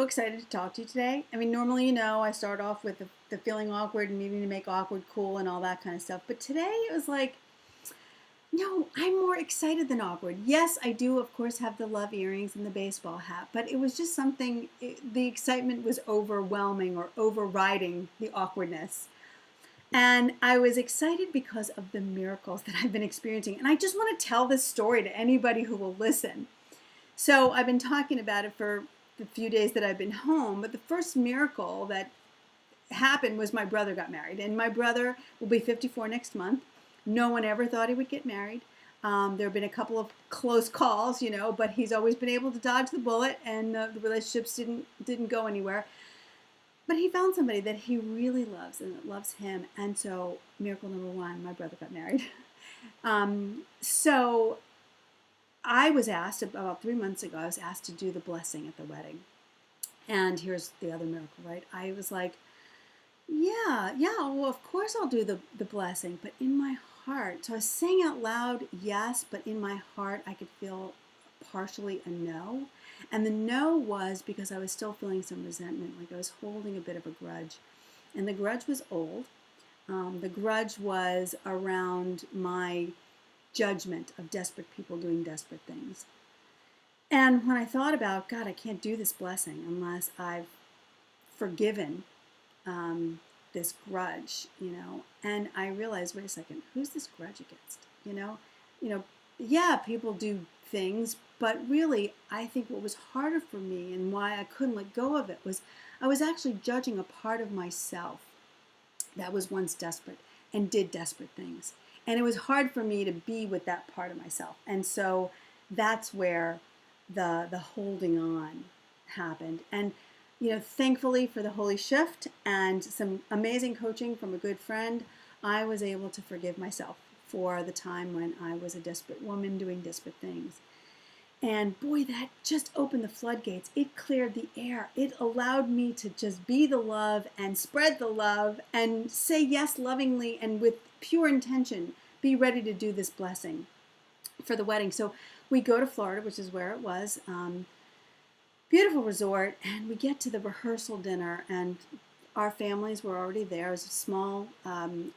so excited to talk to you today. I mean, normally, I start off with the feeling awkward and needing to make awkward cool and all that kind of stuff. But today it was like, no, I'm more excited than awkward. Yes, I do, of course, have the love earrings and the baseball hat, but it was just something, the excitement was overwhelming or overriding the awkwardness. And I was excited because of the miracles that I've been experiencing. And I just want to tell this story to anybody who will listen. So I've been talking about it for the few days that I've been home, but the first miracle that happened was my brother got married. And my brother will be 54 next month. No one ever thought he would get married. There have been a couple of close calls, but he's always been able to dodge the bullet, and the relationships didn't go anywhere. But he found somebody that he really loves and that loves him. And so miracle number one, my brother got married. So I was asked about 3 months ago, I was asked to do the blessing at the wedding. And here's the other miracle, right? I was like, yeah, well, of course I'll do the blessing, but in my heart. So I was saying out loud, yes, but in my heart, I could feel partially a no. And the no was because I was still feeling some resentment, like I was holding a bit of a grudge. And the grudge was old. The grudge was around my judgment of desperate people doing desperate things. And when I thought about, God, I can't do this blessing unless I've forgiven this grudge, and I realized, wait a second, who's this grudge against? Yeah, people do things, but really, I think what was harder for me and why I couldn't let go of it was I was actually judging a part of myself that was once desperate and did desperate things. And it was hard for me to be with that part of myself. And so that's where the holding on happened. And thankfully for the holy shift and some amazing coaching from a good friend, I was able to forgive myself for the time when I was a desperate woman doing desperate things. And boy, that just opened the floodgates. It cleared the air. It allowed me to just be the love and spread the love and say yes lovingly and with pure intention, be ready to do this blessing for the wedding. So we go to Florida, which is where it was. Beautiful resort, and we get to the rehearsal dinner, and our families were already there. It was a small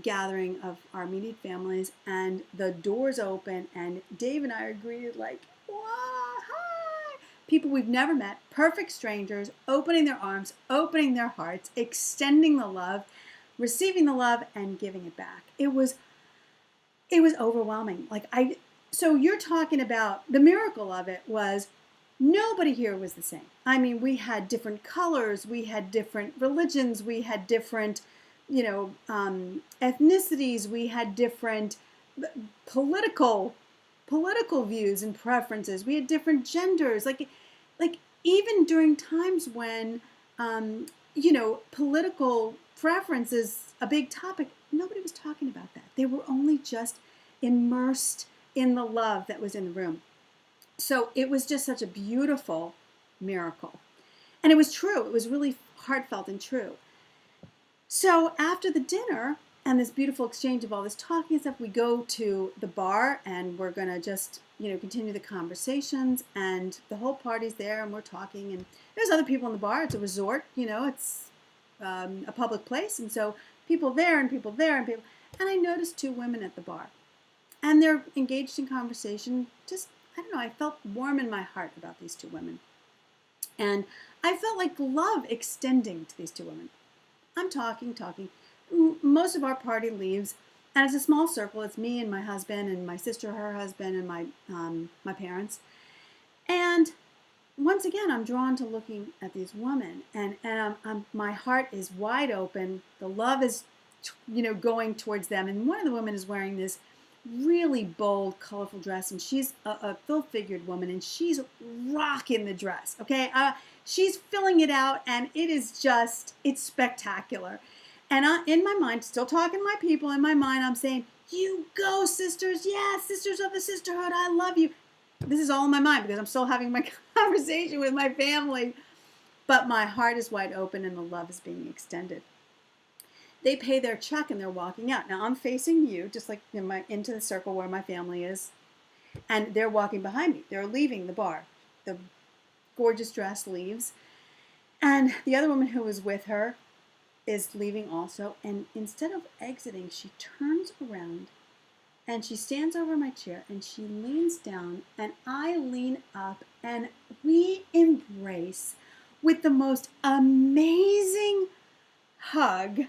gathering of our immediate families, and the doors open, and Dave and I are greeted like, wow, hi! People we've never met, perfect strangers, opening their arms, opening their hearts, extending the love, receiving the love, and giving it back. It was overwhelming. So you're talking about the miracle of it was nobody here was the same. I mean, we had different colors, we had different religions, we had different, ethnicities, we had different political views and preferences. We had different genders. Like even during times when, political preference is a big topic, nobody was talking about that. They were only just immersed in the love that was in the room. So it was just such a beautiful miracle. And it was true. It was really heartfelt and true. So after the dinner and this beautiful exchange of all this talking and stuff, we go to the bar and we're going to just, continue the conversations, and the whole party's there and we're talking, and there's other people in the bar. It's a resort, it's a public place. And so people there and people there and people, and I noticed two women at the bar and they're engaged in conversation. Just, I don't know, I felt warm in my heart about these two women. And I felt like love extending to these two women. I'm talking. Most of our party leaves, and it's a small circle. It's me and my husband and my sister, her husband, and my parents. And once again, I'm drawn to looking at these women, and my heart is wide open. The love is, going towards them. And one of the women is wearing this really bold, colorful dress, and she's a full-figured woman, and she's rocking the dress, okay? She's filling it out, and it's spectacular. And in my mind, still talking to my people, in my mind, I'm saying, you go, sisters, yeah, sisters of the sisterhood, I love you. This is all in my mind because I'm still having my conversation with my family, but my heart is wide open, and the love is being extended. They pay their check and they're walking out. Now I'm facing you, just like into the circle where my family is, and they're walking behind me. They're leaving the bar. The gorgeous dress leaves, And the other woman who was with her is leaving also. And instead of exiting, she turns around and she stands over my chair and she leans down and I lean up and we embrace with the most amazing hug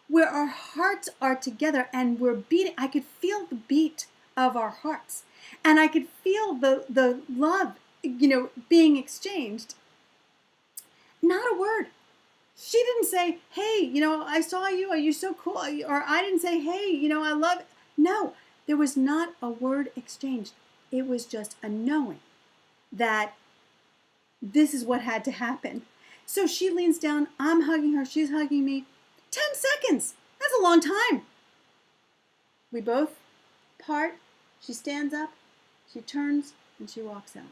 where our hearts are together and we're beating. I could feel the beat of our hearts and I could feel the love, being exchanged. Not a word. She didn't say, hey, I saw you. Are you so cool? Or I didn't say, hey, I love it. No, there was not a word exchanged. It was just a knowing that this is what had to happen. So she leans down. I'm hugging her. She's hugging me. 10 seconds. That's a long time. We both part. She stands up. She turns and she walks out.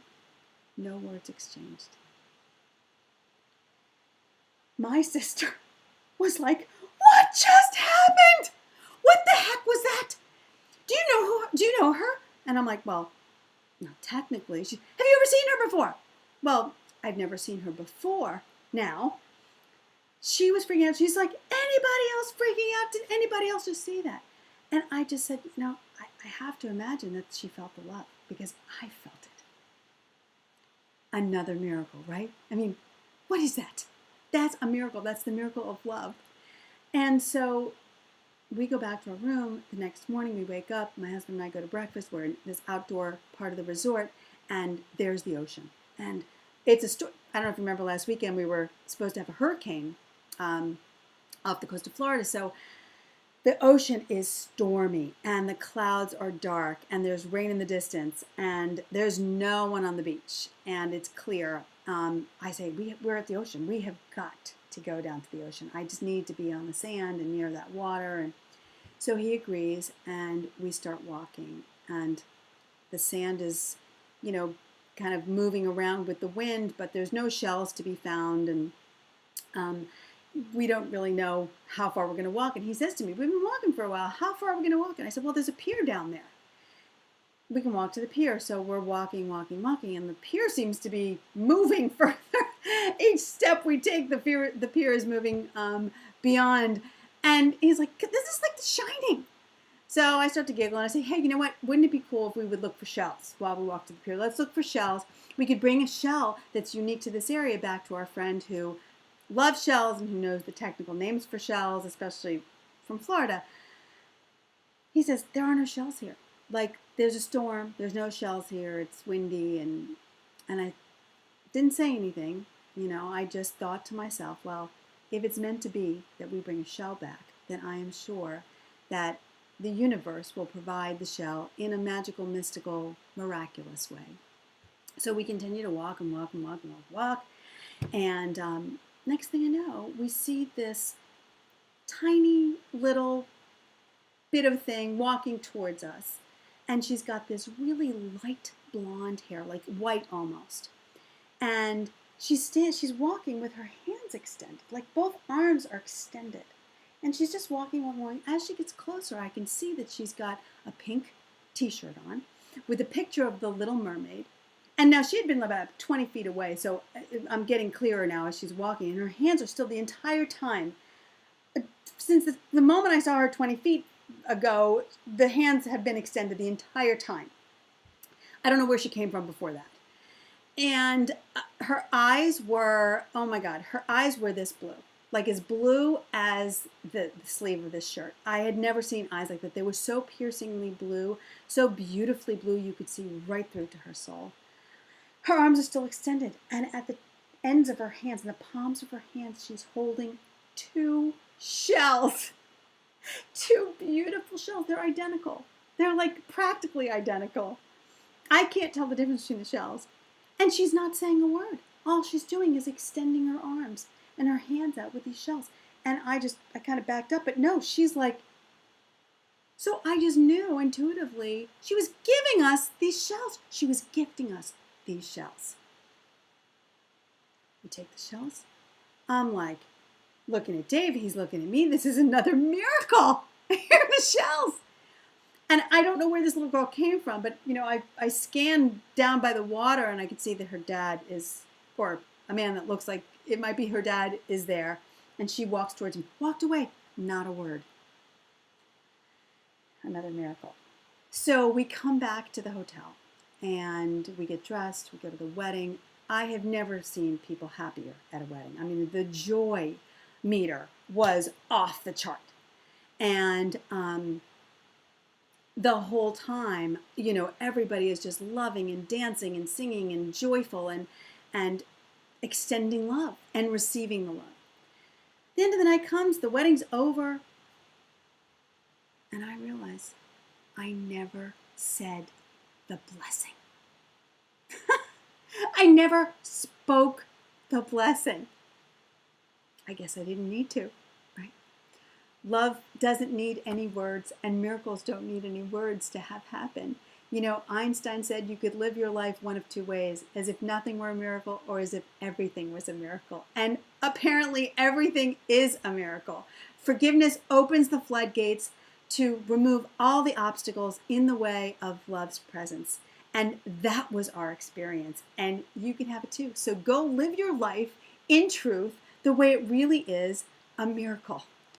No words exchanged. My sister was like, what just happened? What the heck was that? Do you know her? And I'm like, well, not technically. Have you ever seen her before? Well, I've never seen her before now. She was freaking out. She's like, anybody else freaking out? Did anybody else just see that? And I just said, I have to imagine that she felt the love because I felt it. Another miracle, right? I mean, what is that? That's a miracle. That's the miracle of love. And so we go back to our room. The next morning we wake up. My husband and I go to breakfast. We're in this outdoor part of the resort and there's the ocean. And it's a story. I don't know if you remember last weekend we were supposed to have a hurricane off the coast of Florida. So the ocean is stormy and the clouds are dark and there's rain in the distance and there's no one on the beach and it's clear. I say, we're at the ocean. We have got to go down to the ocean. I just need to be on the sand and near that water. And so he agrees and we start walking and the sand is, kind of moving around with the wind, but there's no shells to be found. And we don't really know how far we're going to walk. And he says to me, we've been walking for a while. How far are we going to walk? And I said, well, there's a pier down there. We can walk to the pier. So we're walking, and the pier seems to be moving further. Each step we take, the pier is moving beyond. And he's like, this is like The Shining. So I start to giggle and I say, hey, you know what? Wouldn't it be cool if we would look for shells while we walk to the pier? Let's look for shells. We could bring a shell that's unique to this area back to our friend who loves shells and who knows the technical names for shells, especially from Florida. He says, there are no shells here. Like, there's a storm. There's no shells here. It's windy. And I didn't say anything. I just thought to myself, well, if it's meant to be that we bring a shell back, then I am sure that the universe will provide the shell in a magical, mystical, miraculous way. So we continue to walk and walk and walk and walk. And next thing I know, we see this tiny little bit of thing walking towards us. And she's got this really light blonde hair, like white almost. And she's walking with her hands extended, like both arms are extended. And she's just walking along. As she gets closer, I can see that she's got a pink t-shirt on with a picture of the Little Mermaid. And now she had been about 20 feet away, so I'm getting clearer now as she's walking. And her hands are still the entire time. Since the moment I saw her 20 feet ago, the hands have been extended the entire time. I don't know where she came from before that. And her eyes were, oh my God, her eyes were this blue. Like as blue as the sleeve of this shirt. I had never seen eyes like that. They were so piercingly blue, so beautifully blue, you could see right through to her soul. Her arms are still extended, and at the ends of her hands, in the palms of her hands, she's holding 2 shells. 2 beautiful shells. They're identical. They're like practically identical. I can't tell the difference between the shells. And she's not saying a word. All she's doing is extending her arms and her hands out with these shells. And I kind of backed up, but no, she's like, so I just knew intuitively she was giving us these shells. She was gifting us these shells. We take the shells. I'm like looking at Dave. He's looking at me. This is another miracle. Here are the shells. And I don't know where this little girl came from, but I scanned down by the water and I could see that her dad is, or a man that looks like it might be her dad is there, and she walks towards him, walked away, not a word. Another miracle. So we come back to the hotel, and we get dressed, we go to the wedding. I have never seen people happier at a wedding. I mean, the joy meter was off the chart. And the whole time, everybody is just loving and dancing and singing and joyful and extending love and receiving the love. The end of the night comes, the wedding's over, and I realize I never said the blessing. I never spoke the blessing. I guess I didn't need to, right? Love doesn't need any words, and miracles don't need any words to have happen. Einstein said you could live your life one of two ways, as if nothing were a miracle or as if everything was a miracle. And apparently everything is a miracle. Forgiveness opens the floodgates to remove all the obstacles in the way of love's presence. And that was our experience. And you can have it too. So go live your life in truth the way it really is, a miracle.